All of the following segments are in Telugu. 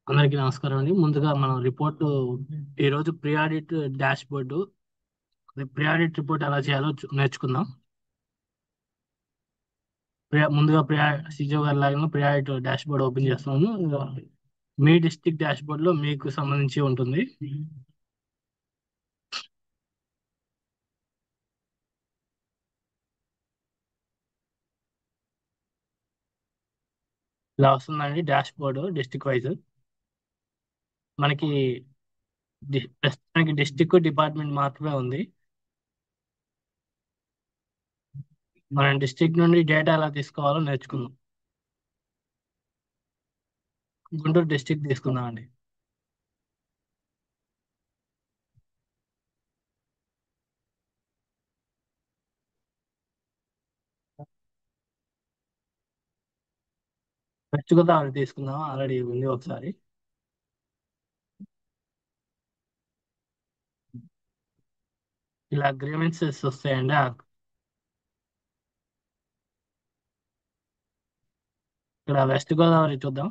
అందరికీ నమస్కారం అండి. ముందుగా మనం రిపోర్టు ఈరోజు pre audit dash board pre audit report ఎలా చేయాలో నేర్చుకుందాం. ముందుగా సిజో గారి లాగిన pre audit dash board open చేస్తున్నాను. మీ డిస్ట్రిక్ట్ డాష్ బోర్డ్ లో మీకు సంబంధించి ఉంటుంది. ఇలా వస్తుందండి డాష్ బోర్డ్ డిస్ట్రిక్ట్ వైజ్. మనకి ప్రస్తుతానికి డిస్ట్రిక్ట్ డిపార్ట్మెంట్ మాత్రమే ఉంది. మనం డిస్ట్రిక్ట్ నుండి డేటా ఎలా తీసుకోవాలో నేర్చుకుందాం. గుంటూరు డిస్ట్రిక్ట్ తీసుకుందాం అండి. వెస్ట్ గోదావరి తీసుకుందాం, ఆల్రెడీ ఉంది ఒకసారి. ఇలా గ్రీవెన్సెస్ వస్తాయండి. ఇక్కడ వెస్ట్ గోదావరి చూద్దాం.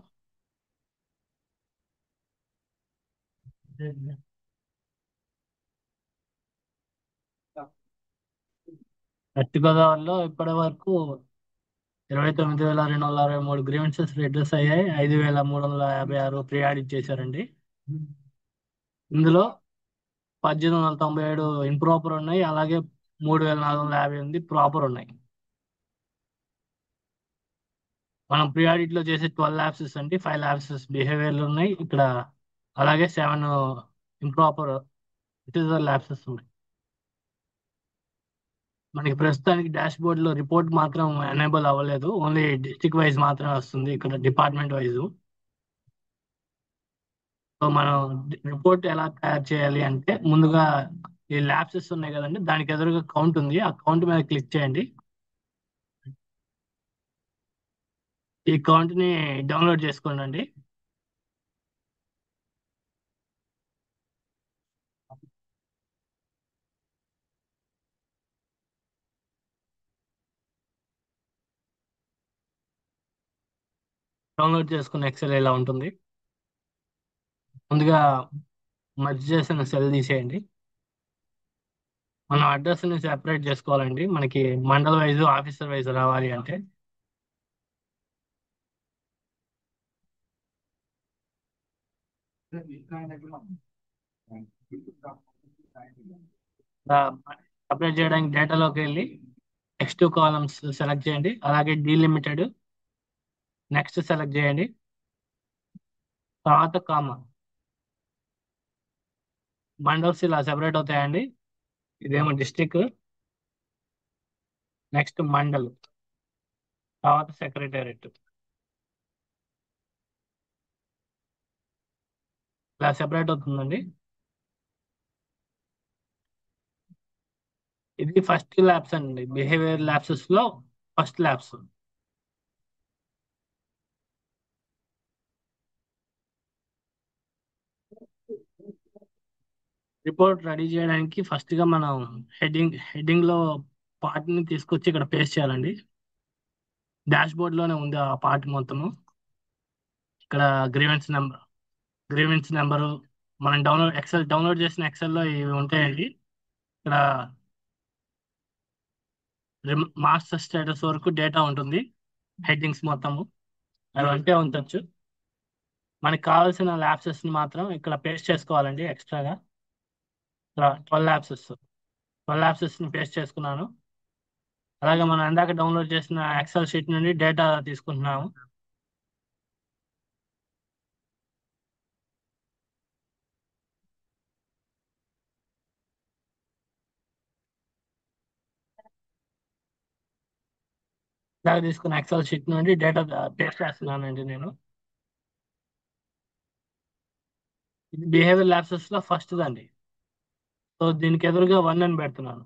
వెస్ట్ గోదావరిలో ఇప్పటి వరకు 29,263 గ్రీవెన్సెస్ రిడ్రెస్ అయ్యాయి. 5,356 ప్రీ ఆడిట్ చేశారండి. ఇందులో 1,897 ఇంప్రాపర్ ఉన్నాయి, అలాగే 3,458 ప్రాపర్ ఉన్నాయి. మనం ప్రీ ఆడిట్ లో చేసే 12 ల్యాబ్సెస్ అండి, 5 ల్యాబ్సెస్ బిహేవియర్లు ఉన్నాయి ఇక్కడ, అలాగే 7 ఇంప్రాపర్ సిటిజన్ ల్యాబ్సెస్ ఉన్నాయి. మనకి ప్రస్తుతానికి డాష్ బోర్డ్ లో రిపోర్ట్ మాత్రం ఎనేబుల్ అవ్వలేదు, ఓన్లీ డిస్ట్రిక్ట్ వైజ్ మాత్రమే వస్తుంది, ఇక్కడ డిపార్ట్మెంట్ వైజ్. సో మనం రిపోర్ట్ ఎలా తయారు చేయాలి అంటే, ముందుగా ఈ ల్యాబ్సెస్ ఉన్నాయి కదండి, దానికి ఎదురుగా కౌంట్ ఉంది, ఆ కౌంట్ మీద క్లిక్ చేయండి. ఈ కౌంట్ ని డౌన్లోడ్ చేసుకోండి అండి. డౌన్లోడ్ చేసుకున్న ఎక్సెల్ ఇలా ఉంటుంది. ముందుగా మర్జ్ చేసిన సెల్ తీసేయండి. మనం అడ్రస్ ని సెపరేట్ చేసుకోవాలండి, మనకి మండల్ వైజ్ ఆఫీసర్ వైజ్ రావాలి అంటే. సపరేట్ చేయడానికి డేటాలోకి వెళ్ళి నెక్స్ట్ కాలమ్స్ సెలెక్ట్ చేయండి, అలాగే డీలిమిటెడ్ నెక్స్ట్ సెలెక్ట్ చేయండి, తర్వాత కామా. మండల్స్ ఇలా సెపరేట్ అవుతాయండి. ఇదేమో డిస్టిక్, నెక్స్ట్ మండల్, తర్వాత సెక్రటేరియట్. ఇలా సెపరేట్ అవుతుందండి. ఇది ఫస్ట్ ల్యాబ్స్ అండి, బిహేవియర్ ల్యాబ్సెస్ లో ఫస్ట్ ల్యాబ్స్. రిపోర్ట్ రెడీ చేయడానికి ఫస్ట్ గా మనం హెడ్డింగ్ లో పార్ట్ ని తీసుకొచ్చి ఇక్కడ పేస్ట్ చేయాలండి. డాష్ బోర్డ్ లోనే ఉంది ఆ పార్ట్ మొత్తము. ఇక్కడ గ్రీవెన్స్ నెంబర్, గ్రీవెన్స్ నెంబరు, మనం డౌన్లోడ్ చేసిన ఎక్సెల్ లో ఇవి ఉంటాయండి. ఇక్కడ మాస్టర్ స్టేటస్ వరకు డేటా ఉంటుంది, హెడ్డింగ్స్ మొత్తము అవి ఉంటే ఉంచచ్చు. మనకి కావాల్సిన ల్యాబ్సెస్ ని మాత్రం ఇక్కడ పేస్ట్ చేసుకోవాలండి ఎక్స్ట్రాగా. 12 ల్యాబ్సెస్, 12 ల్యాబ్సెస్ ని పేస్ట్ చేసుకున్నాను. అలాగే మనం ఇందాక డౌన్లోడ్ చేసిన ఎక్సెల్ షీట్ నుండి డేటా తీసుకుంటున్నాము. ఇందాక తీసుకున్న ఎక్సెల్ షీట్ నుండి డేటా పేస్ట్ చేస్తున్నానండి నేను. ఇది బిహేవియర్ ల్యాబ్సెస్ లో ఫస్ట్ దండి. సో దీనికి ఎదురుగా 1 అని పెడుతున్నాను.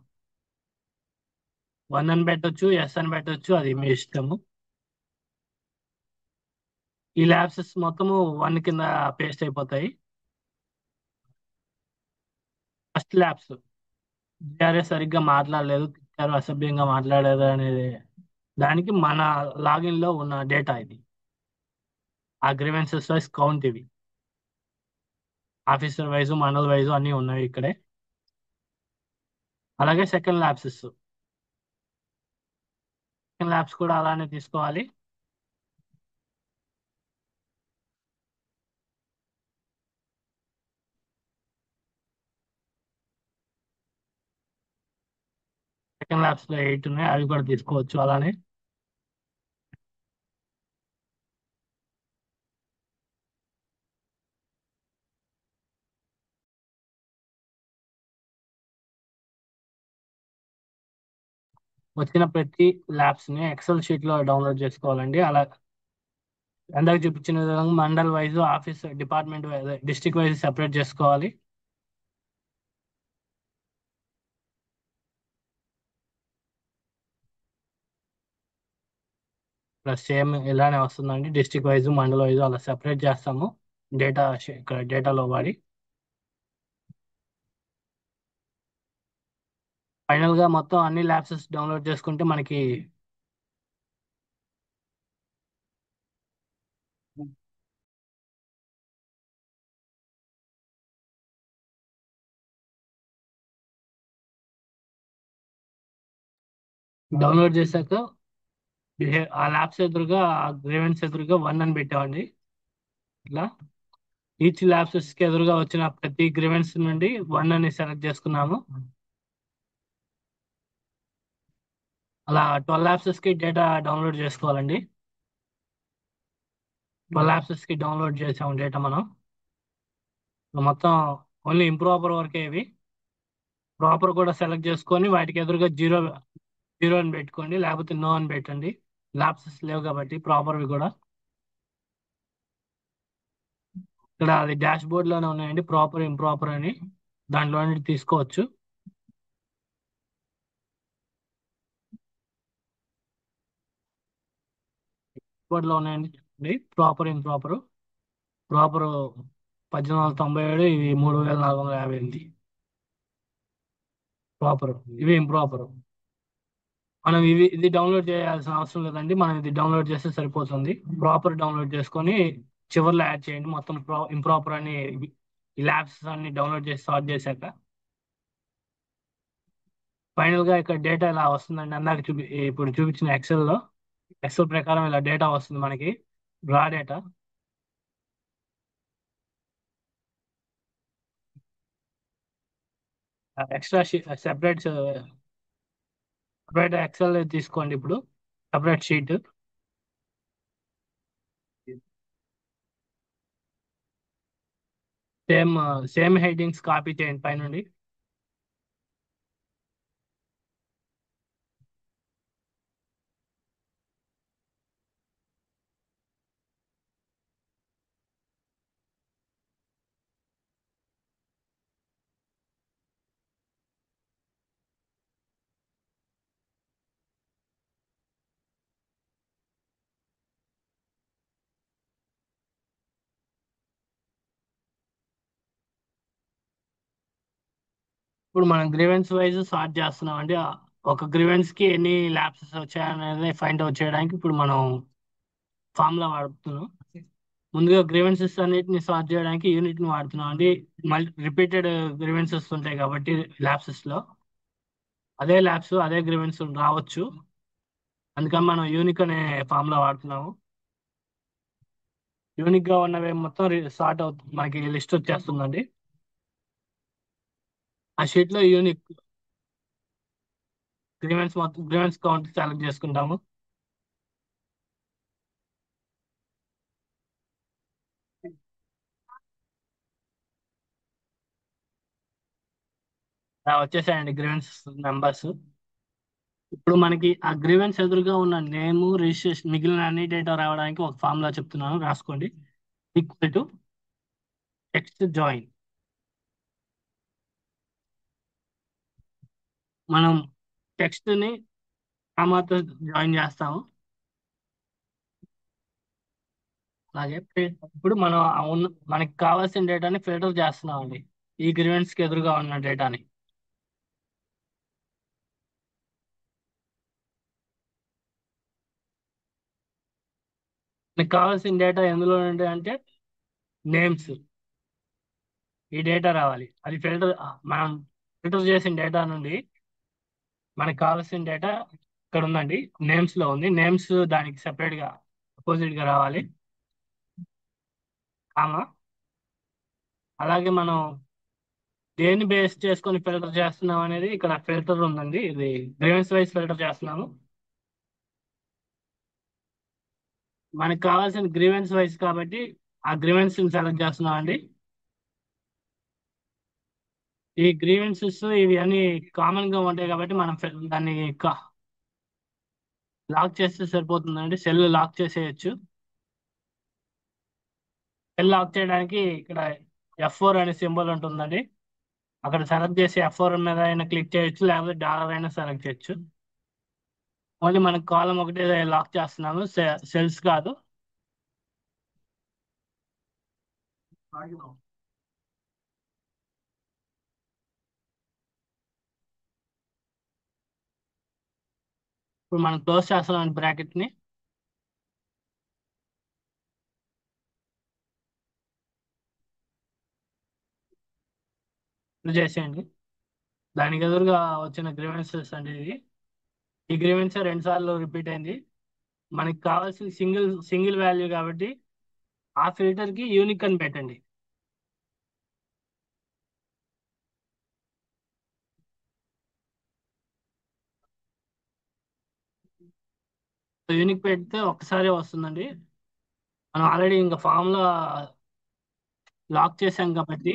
1 అని పెట్టొచ్చు, ఎస్ అని పెట్టొచ్చు, అది మీ ఇష్టము. ఈ ల్యాబ్సెస్ మొత్తము 1 కింద పేస్ట్ అయిపోతాయి. ఫస్ట్ ల్యాబ్స్ జిఆర్ఏ సరిగ్గా మాట్లాడలేదు, తిట్టారు, అసభ్యంగా మాట్లాడారు అనేది దానికి మన లాగిన్ లో ఉన్న డేటా ఇది. ఆ గ్రీవెన్సెస్ వైజ్ కౌంట్ ఇవి. ఆఫీసర్ వైజ్ మండల్ వైజ్ అన్నీ ఉన్నాయి ఇక్కడే. అలాగే సెకండ్ ల్యాబ్సెస్ కూడా అలానే తీసుకోవాలి. సెకండ్ ల్యాబ్స్ లో 8 ఉన్నాయి, అవి కూడా తీసుకోవచ్చు అలానే. వచ్చిన ప్రతి ల్యాబ్స్ ని ఎక్సెల్ షీట్ లో డౌన్లోడ్ చేసుకోవాలండి. అలా ఎందాక చూపించిన విధంగా mandal wise, office department wise, district wise separate చేసుకోవాలి. ప్లస్ సేమ్ ఇలానే వస్తుందండి, డిస్ట్రిక్ట్ వైజ్ మండల్ వైజ్ అలా సెపరేట్ చేస్తాము డేటా ఇక్కడ డేటాలో వాడి. ఫైనల్ గా మొత్తం అన్ని ల్యాబ్సెస్ డౌన్లోడ్ చేసుకుంటే మనకి డౌన్లోడ్ చేశాక ఆ ల్యాబ్స్ ఎదురుగా, ఆ గ్రీవెన్స్ ఎదురుగా 1 అని పెట్టామండి. ఇట్లా ఈచ్ ల్యాబ్సెస్ కి ఎదురుగా వచ్చిన ప్రతి గ్రీవెన్స్ నుండి 1 అని సెలెక్ట్ చేసుకున్నాము. అలా 12 ల్యాబ్సెస్ కి డేటా డౌన్లోడ్ చేసుకోవాలండి. 12 ల్యాబ్సెస్ కి డౌన్లోడ్ చేసాము డేటా మనం. మొత్తం ఓన్లీ ఇంప్రాపర్ వరకే ఇవి. ప్రాపర్ కూడా సెలెక్ట్ చేసుకొని వాటికి ఎదురుగా జీరో జీరో అని పెట్టుకోండి, లేకపోతే నో అని పెట్టండి. ల్యాబ్సెస్ లేవు కాబట్టి ప్రాపర్వి కూడా. ఇక్కడ అది డాష్ బోర్డ్ లోనే ఉన్నాయండి, ప్రాపర్ ఇంప్రాపర్ అని, దాంట్లో నుండి తీసుకోవచ్చు. బోర్డ్ లో ఉన్నాయండి ప్రాపర్ ఇంప్రాపర్. ప్రాపర్ 1897, ఇవి 3458. ప్రాపర్, ఇవి ఇంప్రాపర్. మనం ఇది డౌన్లోడ్ చేయాల్సిన అవసరం లేదండి, మనం ఇది డౌన్లోడ్ చేస్తే సరిపోతుంది. ప్రాపర్ డౌన్లోడ్ చేసుకొని చివర్లో యాడ్ చేయండి మొత్తం ఇంప్రాపర్ అని. ఈ ల్యాబ్స్ అన్ని డౌన్లోడ్ చేసి సార్ట్ చేశాక ఫైనల్ గా ఇక్కడ డేటా ఇలా వస్తుందండి. అందాక ఇప్పుడు చూపించిన ఎక్సెల్ ప్రకారం ఇలా డేటా వస్తుంది మనకి, రా డేటా. ఎక్స్ట్రా సెపరేట్ ఎక్సెల్ తీసుకోండి ఇప్పుడు, separate sheet. Same same headings copy చేయండి పైనుండి. ఇప్పుడు మనం గ్రీవెన్స్ వైజ్ సార్ట్ చేస్తున్నాం అండి. ఒక గ్రీవెన్స్ కి ఎన్ని ల్యాబ్సెస్ వచ్చాయనేది ఫైండ్ అవుట్ చేయడానికి ఇప్పుడు మనం ఫార్ములా వాడుతున్నాం. ముందుగా గ్రీవెన్సెస్ అన్నిటిని సార్ట్ చేయడానికి యూనిట్ ని వాడుతున్నాం అండి. రిపీటెడ్ గ్రీవెన్సెస్ ఉంటాయి కాబట్టి ల్యాబ్సెస్ లో అదే ల్యాబ్స్ అదే గ్రీవెన్స్ రావచ్చు, అందుకని మనం యూనిక్ అనే ఫార్ములా వాడుతున్నాము. యూనిక్ గా ఉన్నవి మొత్తం సార్ట్ అవుతుంది, మనకి లిస్ట్ వచ్చేస్తుందండి. ఆ షీట్ లో యూనిక్ గ్రీవెన్స్ కౌంట్ సెలెక్ట్ చేసుకుంటాము. వచ్చేసాయండి గ్రీవెన్స్ నెంబర్స్. ఇప్పుడు మనకి ఆ గ్రీవెన్స్ ఎదురుగా ఉన్న నేమ్, రిజిస్ట్రేషన్, మిగిలిన అన్ని డేటా రావడానికి ఒక ఫార్ములా చెప్తున్నాను, రాసుకోండి. Equal to text join. మనం టెక్స్ట్ ని కామాతో జాయిన్ చేస్తాము. అలాగే ఇప్పుడు మనం మనకి కావాల్సిన డేటాని ఫిల్టర్ చేస్తున్నాం అండి, ఈ గ్రీవెన్స్ కి ఎదురుగా ఉన్న డేటాని. మనకి కావాల్సిన డేటా ఎందులో ఉంటాయి అంటే నేమ్స్, ఈ డేటా రావాలి. అది మనం ఫిల్టర్ చేసిన డేటా నుండి మనకి కావాల్సిన డేటా ఇక్కడ ఉందండి, నేమ్స్ లో ఉంది. నేమ్స్ దానికి సెపరేట్ గా అపోజిట్ గా రావాలి, కామా. అలాగే మనం దేన్ని బేస్ చేసుకొని ఫిల్టర్ చేస్తున్నాం అనేది ఇక్కడ ఫిల్టర్ ఉందండి, ఇది గ్రీవెన్స్ వైజ్ ఫిల్టర్ చేస్తున్నాము. మనకి కావాల్సిన గ్రీవెన్స్ వైజ్ కాబట్టి ఆ గ్రీవెన్స్ సెలెక్ట్ చేస్తున్నాం అండి. ఈ గ్రీవెన్సెస్ ఇవి అన్ని కామన్ గా ఉంటాయి కాబట్టి మనం దాన్ని లాక్ చేస్తే సరిపోతుందండి, సెల్ లాక్ చేసేయచ్చు. సెల్ లాక్ చేయడానికి ఇక్కడ F4 అనే సింబల్ ఉంటుందండి, అక్కడ సెలెక్ట్ చేసి F4 మీద అయినా క్లిక్ చేయొచ్చు, లేకపోతే డాలర్ అయినా సెలెక్ట్ చేయొచ్చు. ఓన్లీ మనకి కాలం ఒకటే లాక్ చేస్తున్నాము, సెల్స్ కాదు. ఇప్పుడు మనం క్లోజ్ చేస్తున్నాం బ్రాకెట్ ని. క్లోజ్ చేసేయండి. దానికి ఎదురుగా వచ్చిన గ్రీవెన్సెస్ అండి ఇది. ఈ గ్రీవెన్స్ 2 సార్లు రిపీట్ అయింది. మనకి కావాల్సిన సింగిల్ సింగిల్ వాల్యూ కాబట్టి ఆ ఫిల్టర్ కి యూనిక్ అని పెట్టండి. యూనిక్ పెడితే ఒక్కసారి వస్తుందండి. మనం ఆల్రెడీ ఇంకా ఫామ్ లో లాక్ చేసాం కాబట్టి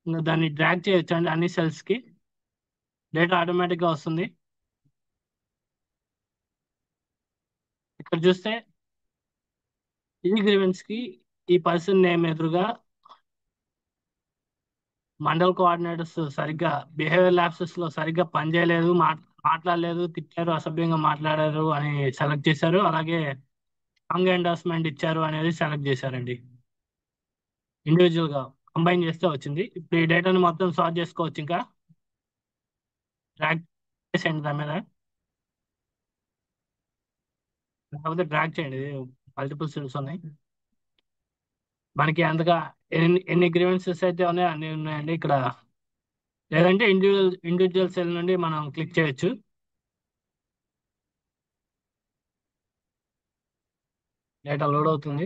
ఇంకా దాన్ని డ్రాగ్ చేయొచ్చు అండి, అన్ని సెల్స్ కి డేటా ఆటోమేటిక్ గా వస్తుంది. ఇక్కడ చూస్తే ఈ గ్రీవెన్స్ కి ఈ పర్సన్ నేమ్ ఎదురుగా మండల్ కోఆర్డినేటర్స్ సరిగ్గా బిహేవియర్ ల్యాబ్సెస్ లో సరిగ్గా పనిచేయలేదు, మాట్లాడలేదు, తిట్టారు, అసభ్యంగా మాట్లాడారు అని సెలెక్ట్ చేశారు. అలాగే రాంగ్ ఎండార్స్మెంట్ ఇచ్చారు అనేది సెలెక్ట్ చేశారండి. ఇండివిజువల్ గా కంబైన్ చేస్తే వచ్చింది. ఇప్పుడు ఈ డేటాను మొత్తం సార్ట్ చేసుకోవచ్చు. ఇంకా డ్రాగ్ చేసేయండి దాని మీద, లేకపోతే డ్రాగ్ చేయండి, మల్టిపుల్ సెల్స్ ఉన్నాయి. మనకి అంతగా ఎన్ని గ్రీవెన్సెస్ అయితే ఉన్నాయో అన్ని ఉన్నాయండి ఇక్కడ. లేదంటే ఇండివిజువల్ సెల్ నుండి మనం క్లిక్ చేయొచ్చు. డేటా లోడ్ అవుతుంది.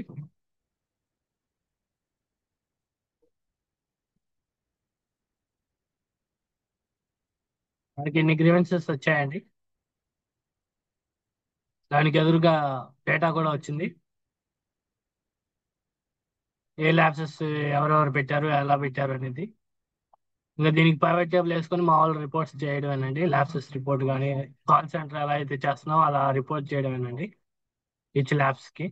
మనకి ఎన్ని గ్రీవెన్సెస్ వచ్చాయండి, దానికి ఎదురుగా డేటా కూడా వచ్చింది. ఏ ల్యాబ్సెస్ ఎవరెవరు పెట్టారు, ఎలా పెట్టారు అనేది. ఇంకా దీనికి ప్రైవేట్ టేబుల్ వేసుకొని మామూలు రిపోర్ట్స్ చేయడమేనండి. ల్యాబ్సెస్ రిపోర్ట్ కానీ కాల్ సెంటర్ ఎలా అయితే చేస్తున్నామో అలా రిపోర్ట్ చేయడమేనండి ఈచ్ ల్యాబ్స్ కి.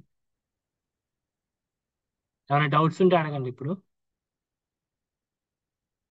ఏమైనా డౌట్స్ ఉంటే అడగండి ఇప్పుడు.